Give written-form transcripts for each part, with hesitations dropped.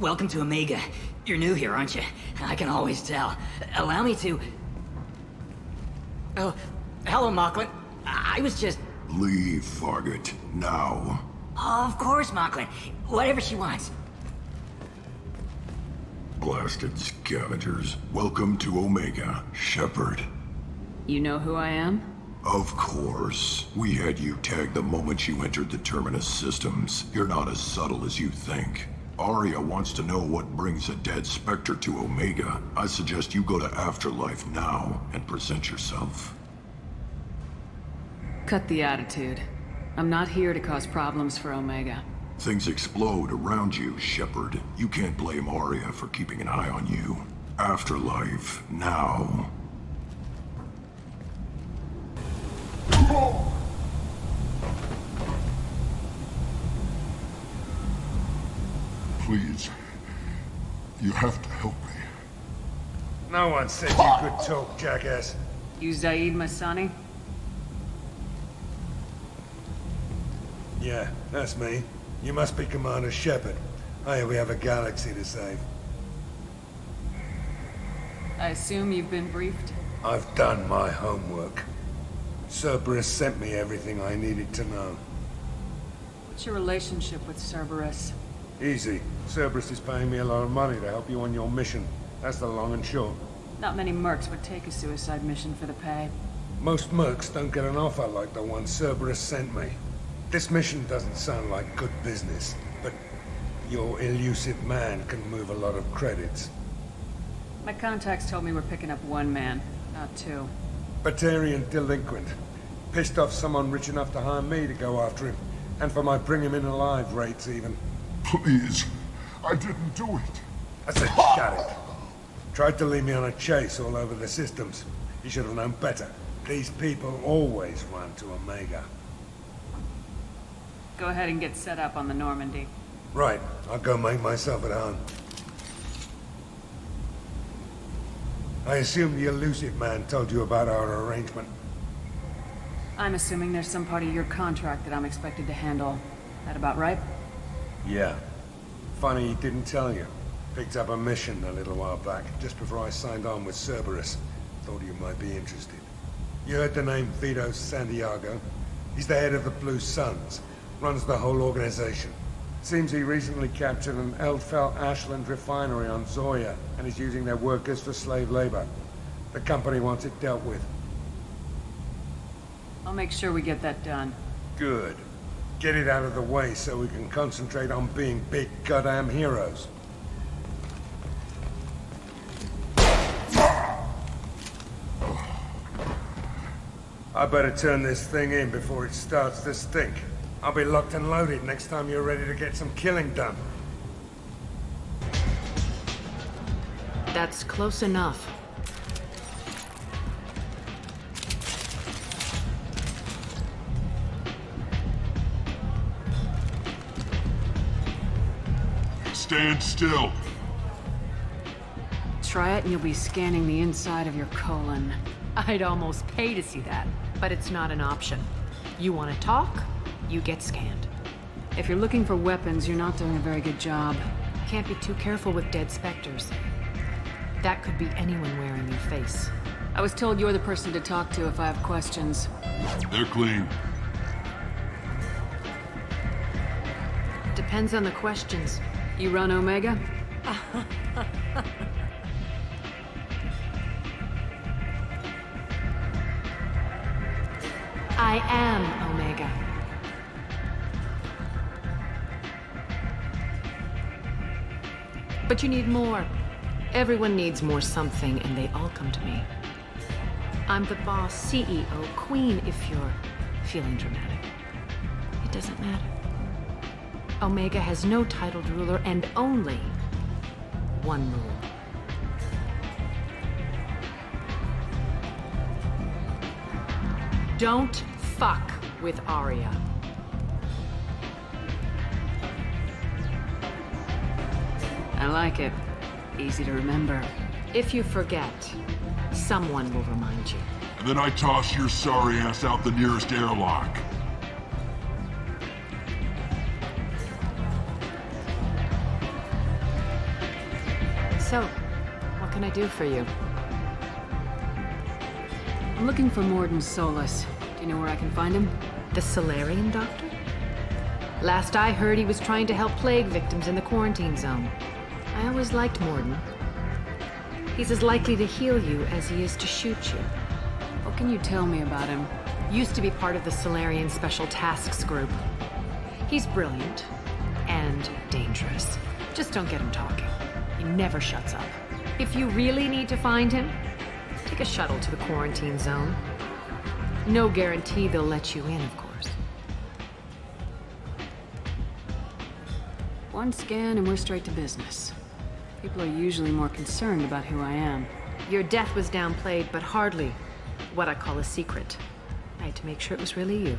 Welcome to Omega. You're new here, aren't you? I can always tell. Allow me to... Oh, hello, Mocklin. I was just... Leave, Fargate. Now. Of course, Mocklin. Whatever she wants. Blasted scavengers. Welcome to Omega, Shepard. You know who I am? Of course. We had you tagged the moment you entered the Terminus systems. You're not as subtle as you think. Arya wants to know what brings a dead Spectre to Omega. I suggest you go to Afterlife now and present yourself. Cut the attitude. I'm not here to cause problems for Omega. Things explode around you, Shepard. You can't blame Arya for keeping an eye on you. Afterlife, now. Please, you have to help me. No one said you could talk, jackass. You Zaid Masani? Yeah, that's me. You must be Commander Shepard. Hey, we have a galaxy to save. I assume you've been briefed? I've done my homework. Cerberus sent me everything I needed to know. What's your relationship with Cerberus? Easy. Cerberus is paying me a lot of money to help you on your mission. That's the long and short. Not many mercs would take a suicide mission for the pay. Most mercs don't get an offer like the one Cerberus sent me. This mission doesn't sound like good business, but your elusive man can move a lot of credits. My contacts told me we're picking up one man, not two. Batarian delinquent. Pissed off someone rich enough to hire me to go after him. And for my bring him in alive rates even. Please, I didn't do it. I said shut it. Tried to lead me on a chase all over the systems. You should have known better. These people always run to Omega. Go ahead and get set up on the Normandy. Right, I'll go make myself at home. I assume the elusive man told you about our arrangement. I'm assuming there's some part of your contract that I'm expected to handle. That about right? Yeah. Funny he didn't tell you. Picked up a mission a little while back, just before I signed on with Cerberus. Thought you might be interested. You heard the name Vito Santiago? He's the head of the Blue Suns. Runs the whole organization. Seems he recently captured an Eldfell Ashland refinery on Zoya and is using their workers for slave labor. The company wants it dealt with. I'll make sure we get that done. Good. Get it out of the way so we can concentrate on being big goddamn heroes. I better turn this thing in before it starts to stink. I'll be locked and loaded next time you're ready to get some killing done. That's close enough. Stand still. Try it and you'll be scanning the inside of your colon. I'd almost pay to see that, but it's not an option. You want to talk? You get scanned. If you're looking for weapons, you're not doing a very good job. Can't be too careful with dead specters. That could be anyone wearing your face. I was told you're the person to talk to if I have questions. They're clean. Depends on the questions. You run Omega? I am Omega. But you need more. Everyone needs more something, and they all come to me. I'm the boss, CEO, queen, if you're feeling dramatic. It doesn't matter. Omega has no titled ruler and only one rule. Don't fuck with Arya. I like it. Easy to remember. If you forget, someone will remind you. And then I toss your sorry ass out the nearest airlock. So, what can I do for you? I'm looking for Morden Solus. Do you know where I can find him? The Solarian doctor? Last I heard, he was trying to help plague victims in the quarantine zone. I always liked Morden. He's as likely to heal you as he is to shoot you. What can you tell me about him? Used to be part of the Solarian Special Tasks Group. He's brilliant and dangerous. Just don't get him talking. He never shuts up. If you really need to find him, take a shuttle to the quarantine zone. No guarantee they'll let you in, of course. One scan and we're straight to business. People are usually more concerned about who I am. Your death was downplayed, but hardly what I call a secret. I had to make sure it was really you.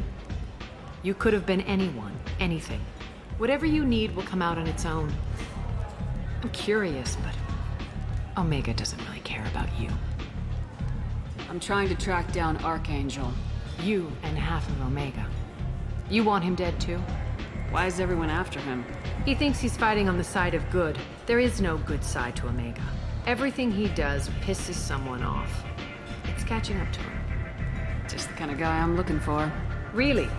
You could have been anyone, anything. Whatever you need will come out on its own. I'm curious, but Omega doesn't really care about you. I'm trying to track down Archangel. You and half of Omega. You want him dead too? Why is everyone after him? He thinks he's fighting on the side of good. There is no good side to Omega. Everything he does pisses someone off. It's catching up to him. Just the kind of guy I'm looking for. Really?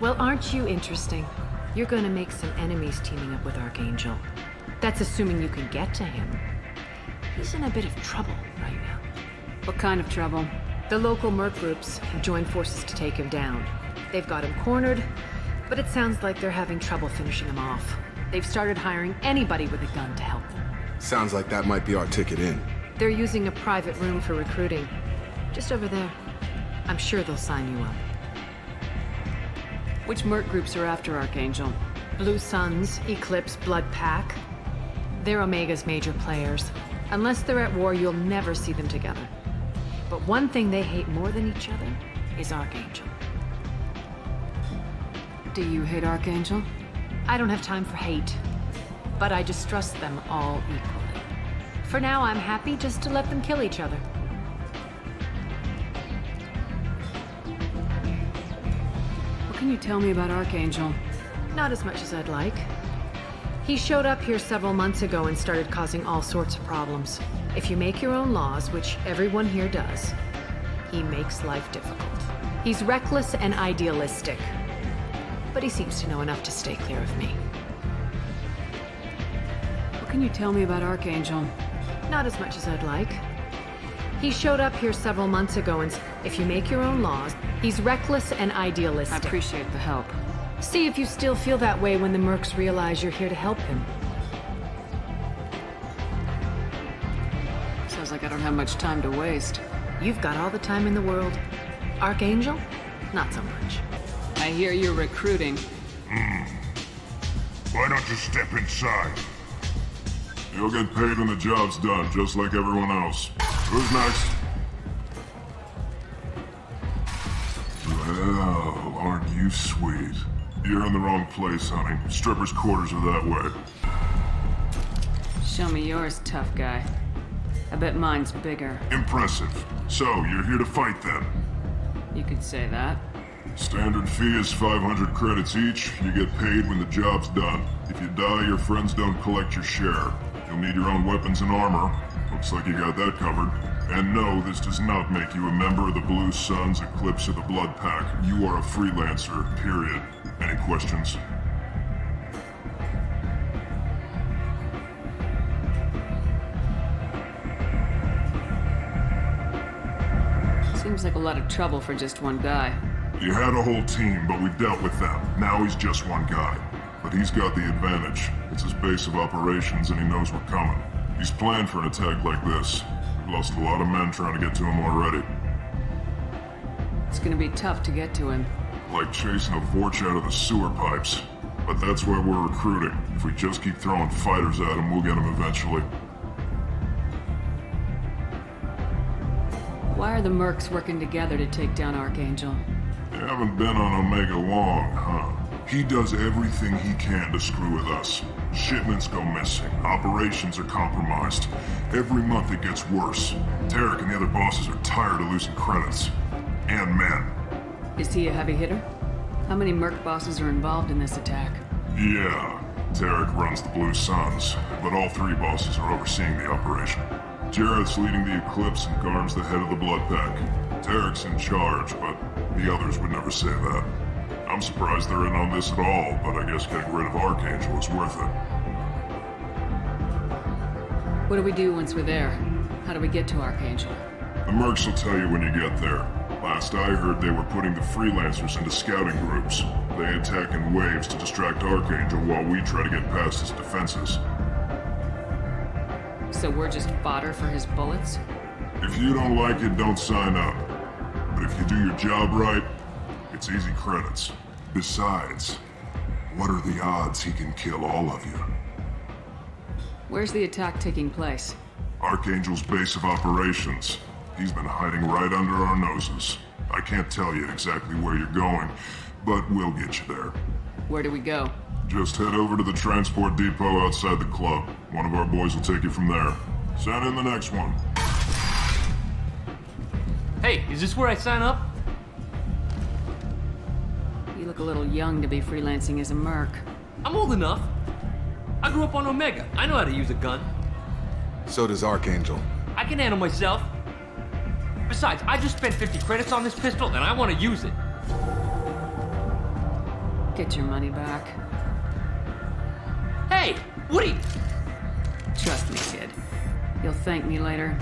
Well, aren't you interesting? You're gonna make some enemies teaming up with Archangel. That's assuming you can get to him. He's in a bit of trouble right now. What kind of trouble? The local merc groups have joined forces to take him down. They've got him cornered, but it sounds like they're having trouble finishing him off. They've started hiring anybody with a gun to help them. Sounds like that might be our ticket in. They're using a private room for recruiting. Just over there. I'm sure they'll sign you up. Which merc groups are after Archangel? Blue Suns, Eclipse, Blood Pack. They're Omega's major players. Unless they're at war, you'll never see them together. But one thing they hate more than each other is Archangel. Do you hate Archangel? I don't have time for hate, but I distrust them all equally. For now, I'm happy just to let them kill each other. What can you tell me about Archangel? Not as much as I'd like. He showed up here several months ago and started causing all sorts of problems. If you make your own laws, which everyone here does, he makes life difficult. He's reckless and idealistic, but he seems to know enough to stay clear of me. What can you tell me about Archangel? Not as much as I'd like. He showed up here several months ago and if you make your own laws, he's reckless and I idealistic. appreciate the help. See if you still feel that way when the mercs realize you're here to help him. Sounds like I don't have much time to waste. You've got all the time in the world. Archangel? Not so much. I hear you're recruiting. Why don't you step inside? You'll get paid when the job's done, just like everyone else. Who's next? Well, aren't you sweet? You're in the wrong place, honey. Strippers' quarters are that way. Show me yours, tough guy. I bet mine's bigger. Impressive. So, you're here to fight then? You could say that. Standard fee is 500 credits each. You get paid when the job's done. If you die, your friends don't collect your share. You'll need your own weapons and armor. Looks like you got that covered. And no, this does not make you a member of the Blue Suns, Eclipse, or the Blood Pack. You are a freelancer, period. Any questions? Seems like a lot of trouble for just one guy. You had a whole team, but we dealt with them. Now he's just one guy. But he's got the advantage. It's his base of operations and he knows we're coming. He's planned for an attack like this. We've lost a lot of men trying to get to him already. It's gonna be tough to get to him. Like chasing a Vorch out of the sewer pipes. But that's why we're recruiting. If we just keep throwing fighters at him, we'll get him eventually. Why are the mercs working together to take down Archangel? You haven't been on Omega long, huh? He does everything he can to screw with us. Shipments go missing. Operations are compromised. Every month it gets worse. Tarek and the other bosses are tired of losing credits. And men. Is he a heavy hitter? How many merc bosses are involved in this attack? Yeah. Tarek runs the Blue Suns, but all three bosses are overseeing the operation. Jarrett's leading the Eclipse and Garm's the head of the Blood Pack. Tarek's in charge, but the others would never say that. I'm surprised they're in on this at all, but I guess getting rid of Archangel is worth it. What do we do once we're there? How do we get to Archangel? The mercs will tell you when you get there. Last I heard, they were putting the freelancers into scouting groups. They attack in waves to distract Archangel while we try to get past his defenses. So we're just fodder for his bullets? If you don't like it, don't sign up. But if you do your job right, it's easy credits. Besides, what are the odds he can kill all of you? Where's the attack taking place? Archangel's base of operations. He's been hiding right under our noses. I can't tell you exactly where you're going, but we'll get you there. Where do we go? Just head over to the transport depot outside the club. One of our boys will take you from there. Send in the next one. Hey, is this where I sign up? You look a little young to be freelancing as a merc. I'm old enough. I grew up on Omega. I know how to use a gun. So does Archangel. I can handle myself. Besides, I just spent 50 credits on this pistol and I want to use it. Get your money back. Hey, Woody! Trust me, kid. You'll thank me later.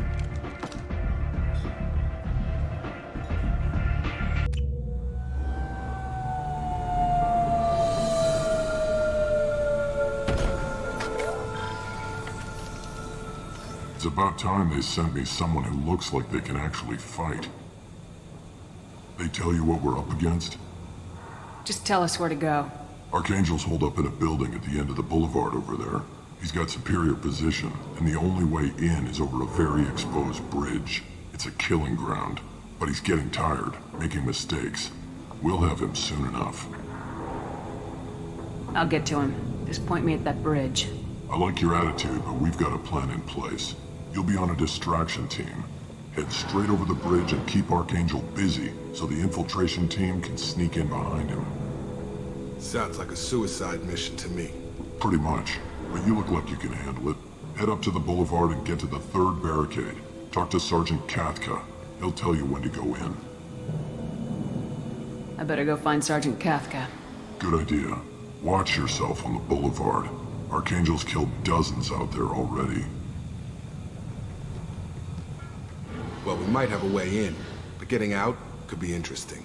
It's about time they sent me someone who looks like they can actually fight. They tell you what we're up against? Just tell us where to go. Archangel's holed up in a building at the end of the boulevard over there. He's got superior position, and the only way in is over a very exposed bridge. It's a killing ground, but he's getting tired, making mistakes. We'll have him soon enough. I'll get to him. Just point me at that bridge. I like your attitude, but we've got a plan in place. You'll be on a distraction team. Head straight over the bridge and keep Archangel busy so the infiltration team can sneak in behind him. Sounds like a suicide mission to me. Pretty much, but you look like you can handle it. Head up to the boulevard and get to the third barricade. Talk to Sergeant Kathka. He'll tell you when to go in. I better go find Sergeant Kathka. Good idea. Watch yourself on the boulevard. Archangel's killed dozens out there already. Well, we might have a way in, but getting out could be interesting.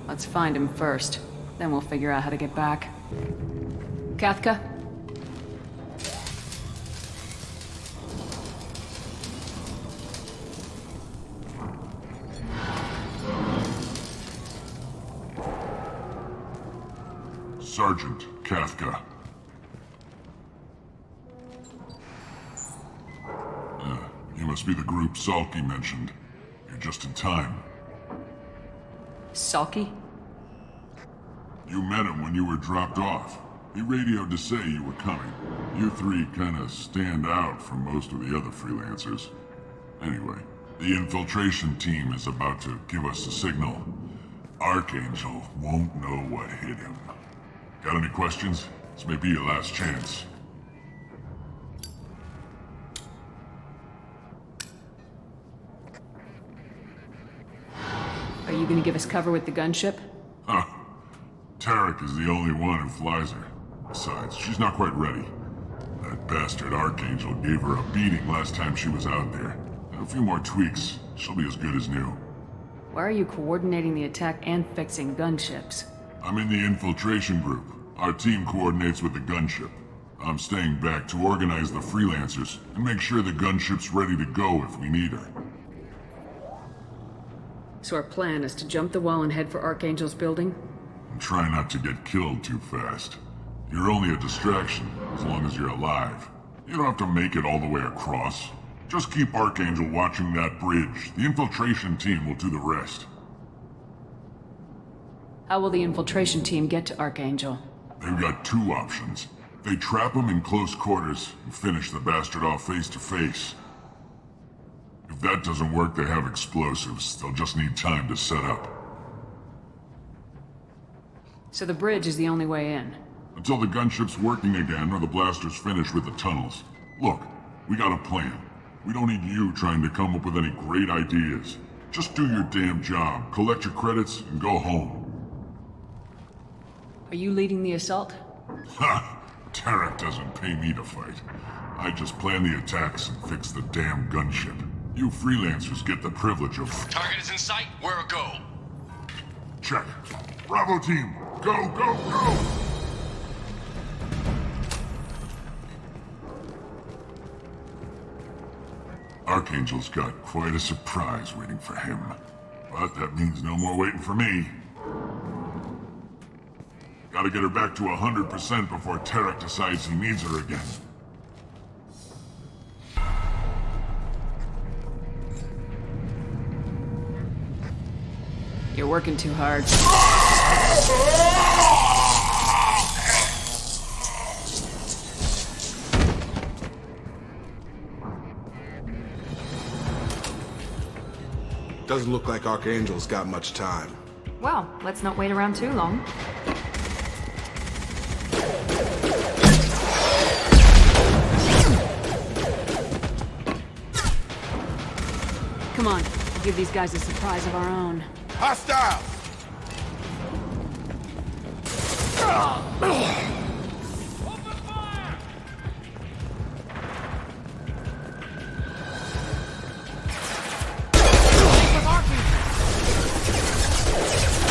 Let's find him first. Then we'll figure out how to get back. Kathka? Sergeant Kathka. You must be the group Salky mentioned. You're just in time. Salky? You met him when you were dropped off. He radioed to say you were coming. You three kinda stand out from most of the other freelancers. Anyway, the infiltration team is about to give us a signal. Archangel won't know what hit him. Got any questions? This may be your last chance. Are you gonna give us cover with the gunship? Huh. Tarek is the only one who flies her. Besides, she's not quite ready. That bastard Archangel gave her a beating last time she was out there. A few more tweaks, she'll be as good as new. Why are you coordinating the attack and fixing gunships? I'm in the infiltration group. Our team coordinates with the gunship. I'm staying back to organize the freelancers and make sure the gunship's ready to go if we need her. So our plan is to jump the wall and head for Archangel's building? And try not to get killed too fast. You're only a distraction, as long as you're alive. You don't have to make it all the way across. Just keep Archangel watching that bridge. The infiltration team will do the rest. How will the infiltration team get to Archangel? They've got two options. They trap him in close quarters and finish the bastard off face to face. If that doesn't work, they have explosives. They'll just need time to set up. So the bridge is the only way in. Until the gunship's working again or the blasters finish with the tunnels. Look, we got a plan. We don't need you trying to come up with any great ideas. Just do your damn job, collect your credits, and go home. Are you leading the assault? Ha! Tarek doesn't pay me to fight. I just plan the attacks and fix the damn gunship. You freelancers get the privilege of... Target is in sight. Where a go? Check. Bravo team, go, go, go! Archangel's got quite a surprise waiting for him. But that means no more waiting for me. Gotta get her back to 100% before Tarek decides he needs her again. You're working too hard. Doesn't look like Archangel's got much time. Well, let's not wait around too long. Come on, we'll give these guys a surprise of our own. Hostile!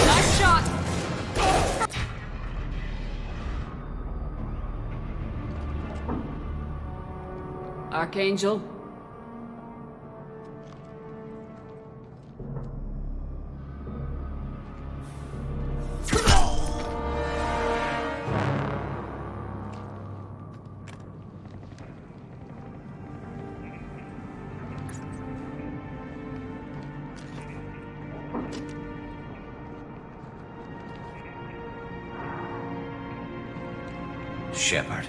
Nice shot! Archangel? Shepard.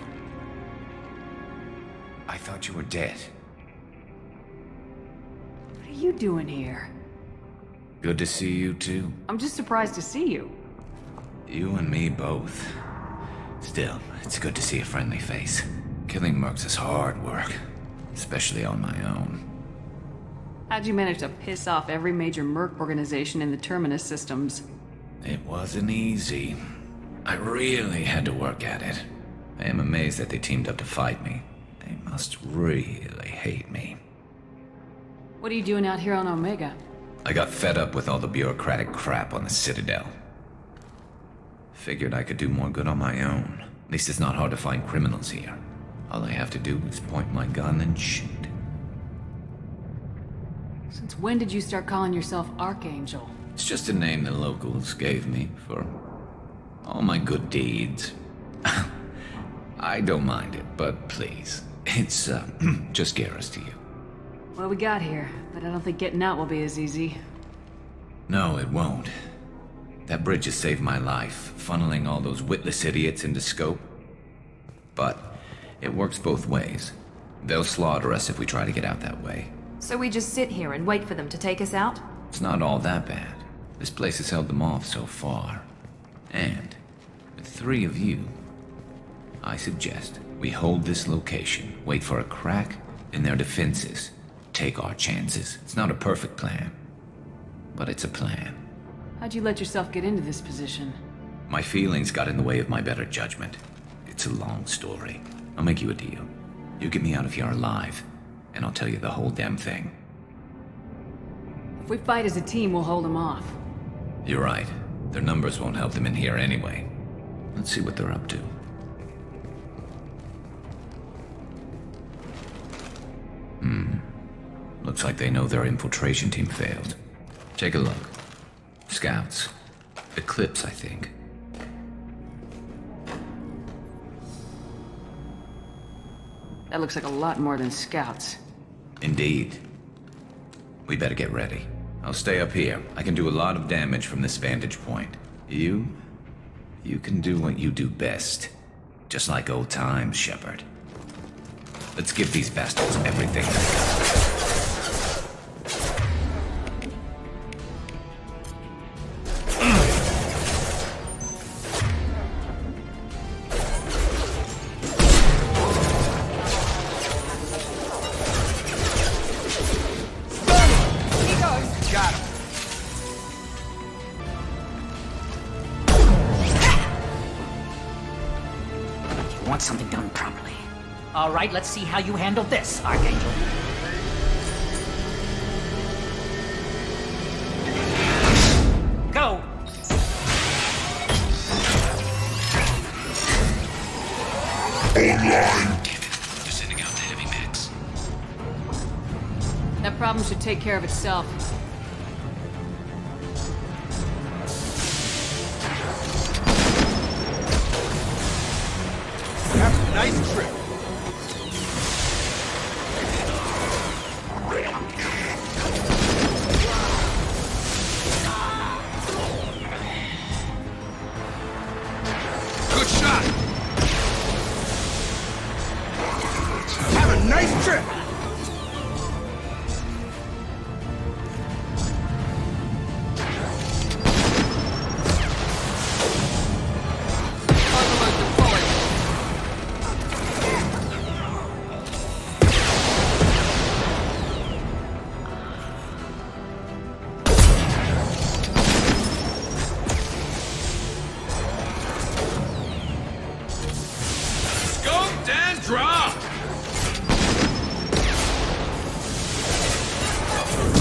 I thought you were dead. What are you doing here? Good to see you too. I'm just surprised to see you. You and me both. Still, it's good to see a friendly face. Killing mercs is hard work, especially on my own. How'd you manage to piss off every major merc organization in the Terminus systems? It wasn't easy. I really had to work at it. I am amazed that they teamed up to fight me. They must really hate me. What are you doing out here on Omega? I got fed up with all the bureaucratic crap on the Citadel. Figured I could do more good on my own. At least it's not hard to find criminals here. All I have to do is point my gun and shoot. Since when did you start calling yourself Archangel? It's just a name the locals gave me for all my good deeds. I don't mind it, but please, it's just Garrus to you. Well, we got here, but I don't think getting out will be as easy. No, it won't. That bridge has saved my life, funneling all those witless idiots into scope. But it works both ways. They'll slaughter us if we try to get out that way. So we just sit here and wait for them to take us out? It's not all that bad. This place has held them off so far. And with 3 of you, I suggest we hold this location, wait for a crack in their defenses, take our chances. It's not a perfect plan, but it's a plan. How'd you let yourself get into this position? My feelings got in the way of my better judgment. It's a long story. I'll make you a deal. You get me out of here alive, and I'll tell you the whole damn thing. If we fight as a team, we'll hold them off. You're right. Their numbers won't help them in here anyway. Let's see what they're up to. Looks like they know their infiltration team failed. Take a look. Scouts. Eclipse, I think. That looks like a lot more than scouts. Indeed. We better get ready. I'll stay up here. I can do a lot of damage from this vantage point. You can do what you do best. Just like old times, Shepard. Let's give these bastards everything they got. want something done properly. All right, let's see how you handle this, Archangel. Go! Online! They're sending out the heavy mix. That problem should take care of itself. Have a nice trip. Good shot. Have a nice trip. Scoped and dropped.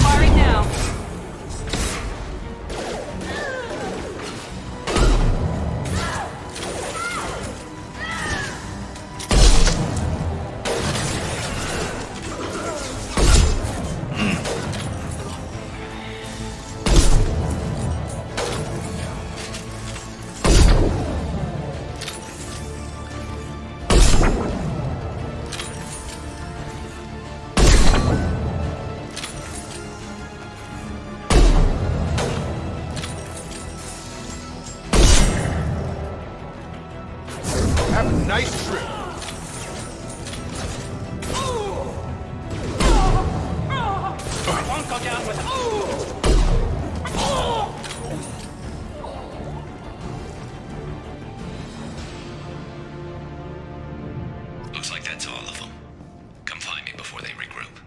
Firing now. Have a nice trip. I won't go down without... Looks like that's all of them. Come find me before they regroup.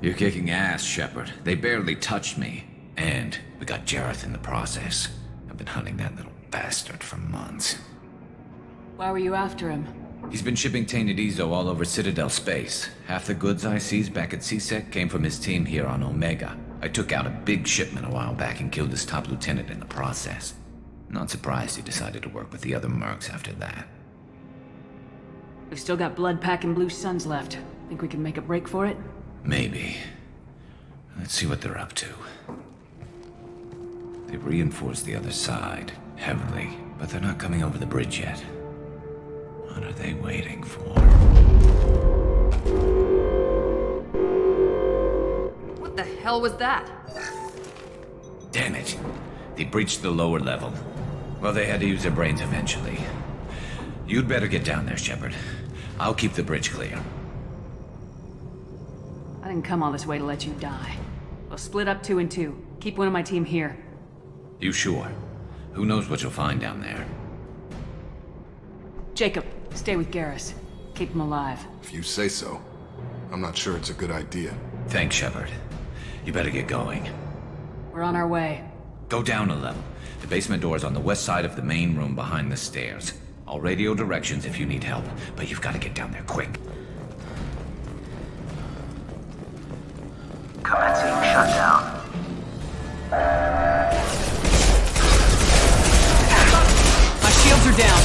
You're kicking ass, Shepard. They barely touched me. And we got Jareth in the process. I've been hunting that little bastard for months. Why were you after him? He's been shipping tainted Ezo all over Citadel space. Half the goods I seized back at CSEC came from his team here on Omega. I took out a big shipment a while back and killed his top lieutenant in the process. Not surprised he decided to work with the other mercs after that. We've still got Blood Pack and Blue Suns left. Think we can make a break for it? Maybe. Let's see what they're up to. They've reinforced the other side, heavily, but they're not coming over the bridge yet. What are they waiting for? What the hell was that? Damn it. They breached the lower level. Well, they had to use their brains eventually. You'd better get down there, Shepard. I'll keep the bridge clear. I didn't come all this way to let you die. We'll split up 2 and 2. Keep one of my team here. You sure? Who knows what you'll find down there? Jacob, stay with Garrus. Keep him alive. If you say so. I'm not sure it's a good idea. Thanks, Shepard. You better get going. We're on our way. Go down a level. The basement door's on the west side of the main room behind the stairs. I'll radio directions if you need help, but you've got to get down there quick. Commencing shutdown. My shields are down.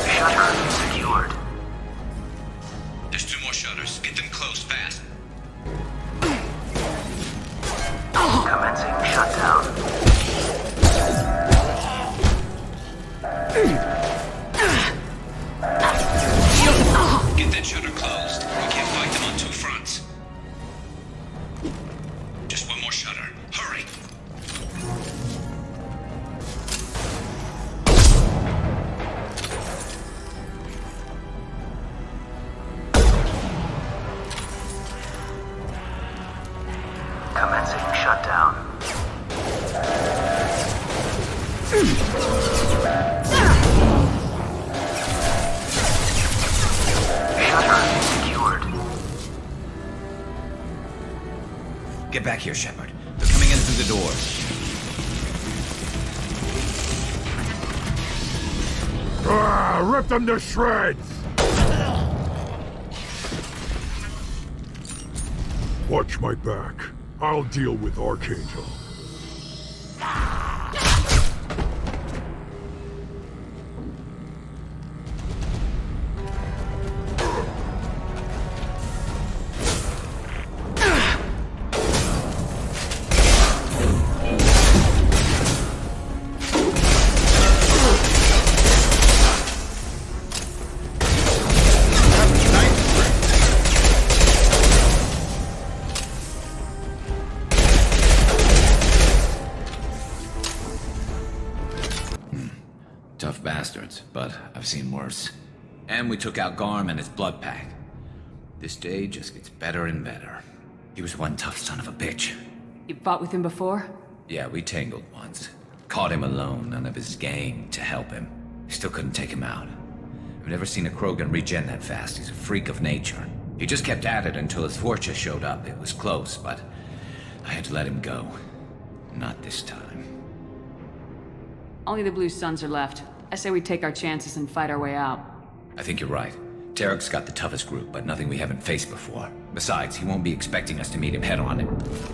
Shutter secured. There's 2 more shutters. Get them closed fast. Commencing shutdown. Get that shutter closed. We can't fight them on 2 fronts. Just 1 more shutter. Hurry. Commencing shutdown. Shutter secured. Get back here, Shepard. They're coming in through the doors. Rip them to shreds! Watch my back. I'll deal with Archangel. Tough bastards, but I've seen worse. And we took out Garm and his blood pack. This day just gets better and better. He was one tough son of a bitch. You fought with him before? Yeah, we tangled once. Caught him alone, none of his gang to help him. Still couldn't take him out. I've never seen a Krogan regen that fast. He's a freak of nature. He just kept at it until his Fortune showed up. It was close, but I had to let him go. Not this time. Only the Blue Suns are left. I say we take our chances and fight our way out. I think you're right. Tarek's got the toughest group, but nothing we haven't faced before. Besides, he won't be expecting us to meet him head-on.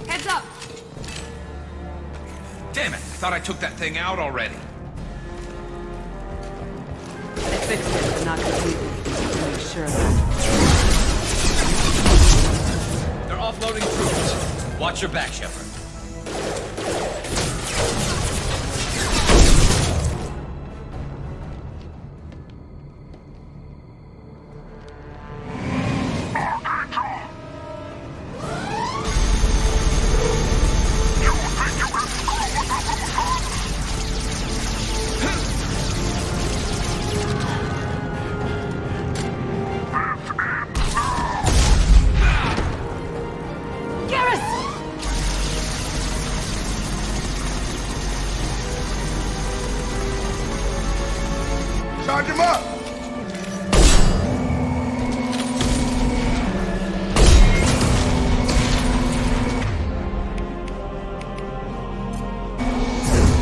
Heads up! Damn it! I thought I took that thing out already. They fixed it, but not completely. To make sure of that. They're offloading troops. Watch your back, Shepard. Charge him up!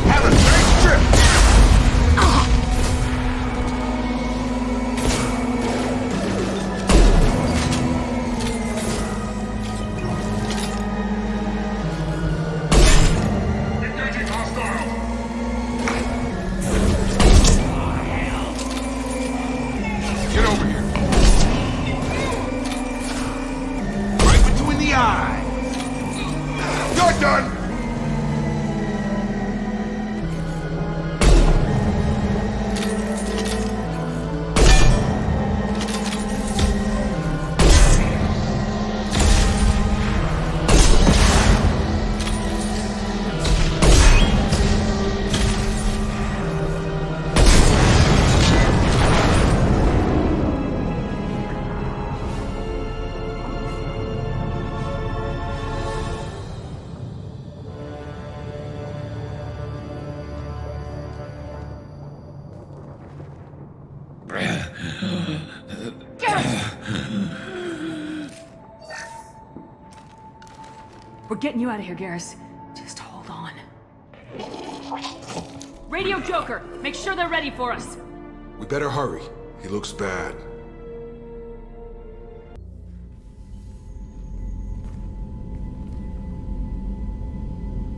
Have a great trip! Engaging hostile! Get over here. Right between the eyes. You're done! We're getting you out of here, Garrus. Just hold on. Radio Joker! Make sure they're ready for us! We better hurry. He looks bad.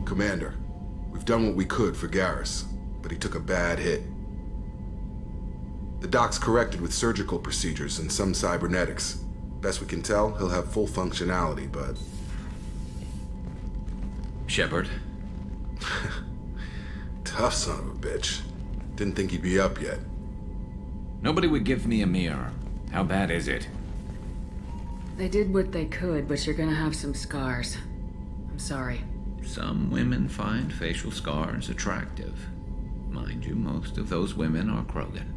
Commander, we've done what we could for Garrus, but he took a bad hit. The doc's corrected with surgical procedures and some cybernetics. Best we can tell, he'll have full functionality, but... Shepard? Tough son of a bitch. Didn't think he'd be up yet. Nobody would give me a mirror. How bad is it? They did what they could, but you're gonna have some scars. I'm sorry. Some women find facial scars attractive. Mind you, most of those women are Krogan.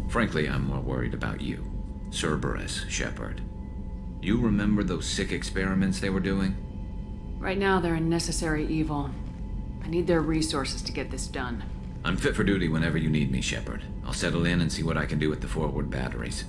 Frankly, I'm more worried about you. Cerberus, Shepard. You remember those sick experiments they were doing? Right now, they're a necessary evil. I need their resources to get this done. I'm fit for duty whenever you need me, Shepard. I'll settle in and see what I can do with the forward batteries.